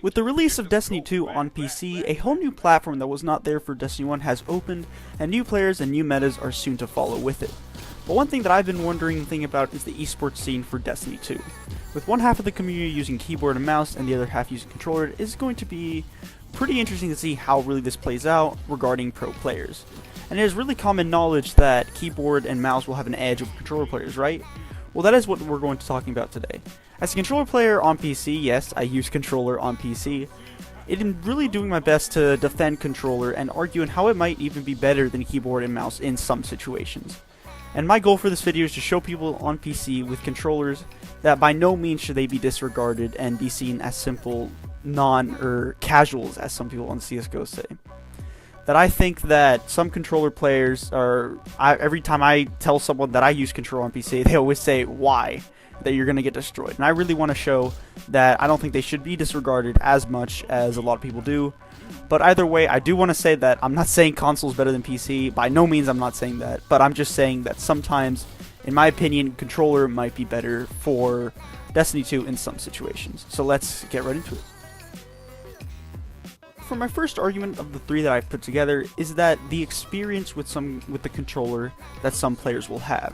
With the release of Destiny 2 on PC, a whole new platform that was not there for Destiny 1 has opened, and new players and new metas are soon to follow with it. But one thing that I've been wondering and thinking about is the esports scene for Destiny 2. With one half of the community using keyboard and mouse and the other half using controller, it is going to be pretty interesting to see how really this plays out regarding pro players. And it is really common knowledge that keyboard and mouse will have an edge over controller players, right? Well, that is what we're going to be talking about today. As a controller player on PC, yes, I use controller on PC, I'm really doing my best to defend controller and arguing how it might even be better than keyboard and mouse in some situations. And my goal for this video is to show people on PC with controllers that by no means should they be disregarded and be seen as simple casuals, as some people on CSGO say. That I think that some controller players every time I tell someone that I use controller on PC, they always say, why? That you're going to get destroyed. And I really want to show that I don't think they should be disregarded as much as a lot of people do. But either way, I do want to say that I'm not saying console is better than PC. By no means I'm not saying that. But I'm just saying that sometimes, in my opinion, controller might be better for Destiny 2 in some situations. So let's get right into it. For my first argument of the three that I've put together is that the experience with the controller that some players will have.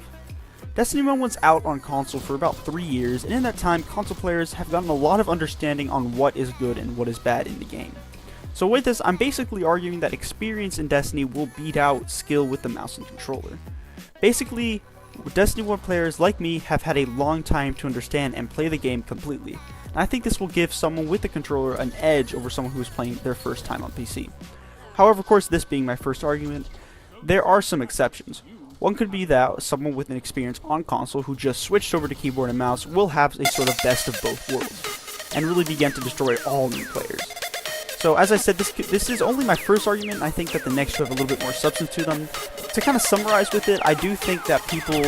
Destiny 1 was out on console for about 3 years, and in that time, console players have gotten a lot of understanding on what is good and what is bad in the game. So with this, I'm basically arguing that experience in Destiny will beat out skill with the mouse and controller. Basically, Destiny 1 players like me have had a long time to understand and play the game completely. And I think this will give someone with the controller an edge over someone who is playing their first time on PC. However, of course, this being my first argument, there are some exceptions. One could be that someone with an experience on console who just switched over to keyboard and mouse will have a sort of best of both worlds, and really begin to destroy all new players. So as I said, this is only my first argument, and I think that the next two have a little bit more substance to them. To kind of summarize with it, I do think that people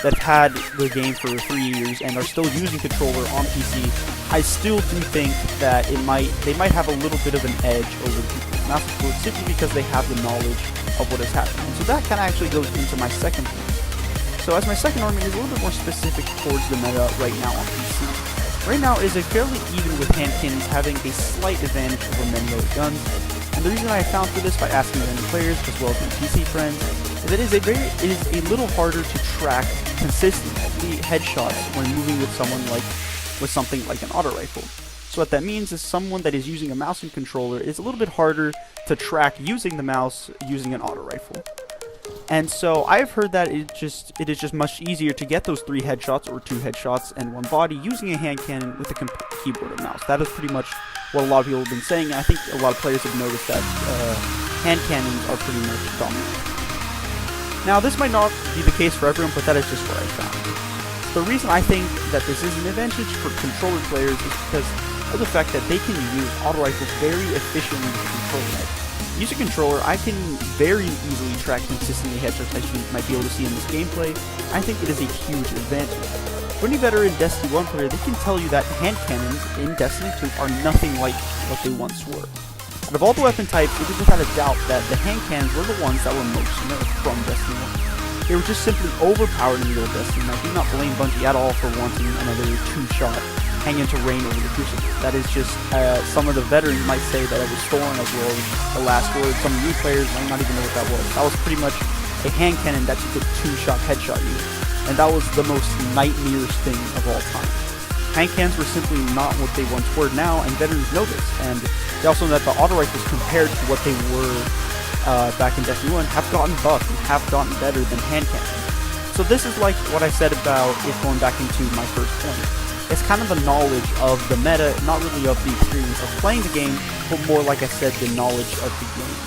that have had the game for 3 years and are still using controller on PC, I still do think that they might have a little bit of an edge over the people with mouse and keyboard simply because they have the knowledge of what is happening. And so that kind of actually goes into my second point. So as my second argument is a little bit more specific towards the meta right now on PC. Right now it is a fairly even with hand cannons having a slight advantage over many other guns. And the reason I found for this by asking random players as well as my PC friends is that it is a little harder to track consistently headshots when moving with something like an auto rifle. So what that means is someone that is using a mouse and controller is a little bit harder to track using the mouse using an auto rifle. And so I've heard that it is just much easier to get those 3 headshots or 2 headshots and 1 body using a hand cannon with a keyboard and mouse. That is pretty much what a lot of people have been saying. I think a lot of players have noticed that hand cannons are pretty much dominant. Now this might not be the case for everyone, but that is just what I found. The reason I think that this is an advantage for controller players is because of the fact that they can use auto rifles very efficiently with the controller. Using controller, I can very easily track consistently headshots as you might be able to see in this gameplay. I think it is a huge advantage. For any veteran Destiny 1 player, they can tell you that hand cannons in Destiny 2 are nothing like what they once were. Out of all the weapon types, it is without a doubt that the hand cannons were the ones that were most nerfed from Destiny 1. They were just simply overpowered in the old Destiny, and I do not blame Bungie at all for wanting another 2-shot hanging to rain over the Crucible. That is just, some of the veterans might say that it was Thorn as well as the Last Word. Some new players might not even know what that was. That was pretty much a hand cannon that you could 2-shot headshot you, and that was the most nightmarish thing of all time. Hand cannons were simply not what they once were now, and veterans know this, and they also know that the auto rifles compared to what they were back in Destiny 1 have gotten buffed and have gotten better than hand cannons. So this is like what I said about it going back into my first point. It's kind of the knowledge of the meta, not really of the experience of playing the game, but more, like I said, the knowledge of the game.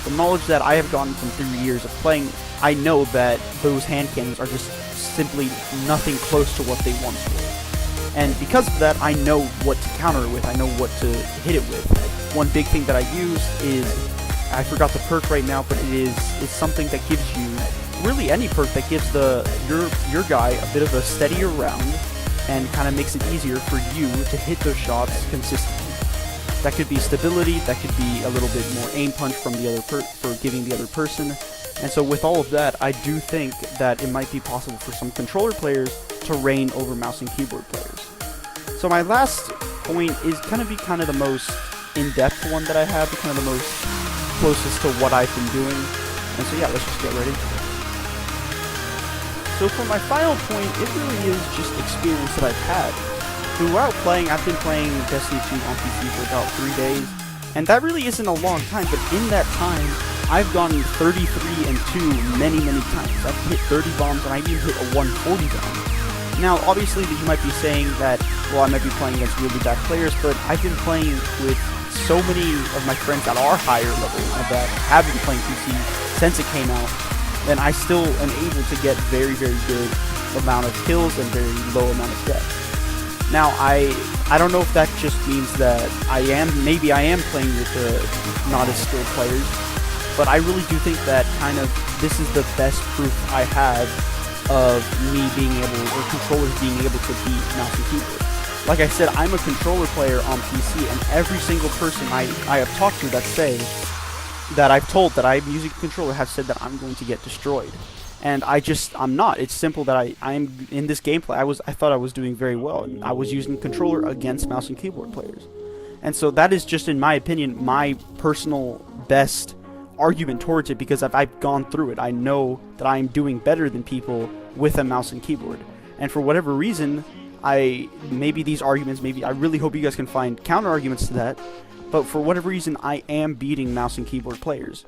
The knowledge that I have gotten from 3 years of playing, I know that those hand cannons are just simply nothing close to what they once were. And because of that, I know what to counter it with, I know what to hit it with. One big thing that I use is, I forgot the perk right now, but it's something that gives you, really any perk that gives your guy a bit of a steadier round, and kind of makes it easier for you to hit those shots consistently. That could be stability, that could be a little bit more aim punch from the other for giving the other person. And so with all of that, I do think that it might be possible for some controller players to reign over mouse and keyboard players. So my last point is kind of the most in-depth one that I have, kind of the most closest to what I've been doing. And so yeah, let's just get right into it. So for my final point, it really is just experience that I've had. Throughout playing, I've been playing Destiny 2 on PC for about 3 days, and that really isn't a long time, but in that time, I've gone 33 and 2 many times. I've hit 30 bombs, and I've even hit a 140 bomb. Now, obviously, you might be saying that, well, I might be playing against really bad players, but I've been playing with so many of my friends that are higher level, and that have been playing PC since it came out, and I still am able to get very good amount of kills and very low amount of deaths. Now, I don't know if that just means that maybe I am playing with not as skilled players, but I really do think that this is the best proof I have of me being able, or controllers being able to beat mouse and keyboard. Like I said, I'm a controller player on PC, and every single person I have talked to that I've told that I'm using a controller have said that I'm going to get destroyed. And I'm not. It's simple that I'm in this gameplay. I thought I was doing very well, and I was using controller against mouse and keyboard players. And so that is just, in my opinion, my personal best argument towards it, because I've gone through it. I know that I'm doing better than people with a mouse and keyboard. And for whatever reason, maybe these arguments, I really hope you guys can find counter arguments to that, but for whatever reason, I am beating mouse and keyboard players.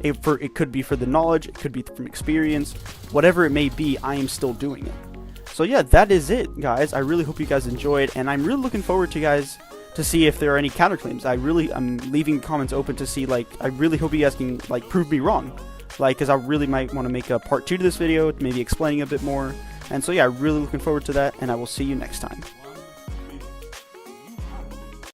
It could be for the knowledge, it could be from experience, whatever it may be, I am still doing it. So yeah, that is it, guys. I really hope you guys enjoyed, and I'm really looking forward to see if there are any counterclaims. I'm leaving comments open to see, I really hope you guys can, prove me wrong. Because I really might want to make a part 2 to this video, maybe explaining a bit more. And so yeah, I'm really looking forward to that, and I will see you next time.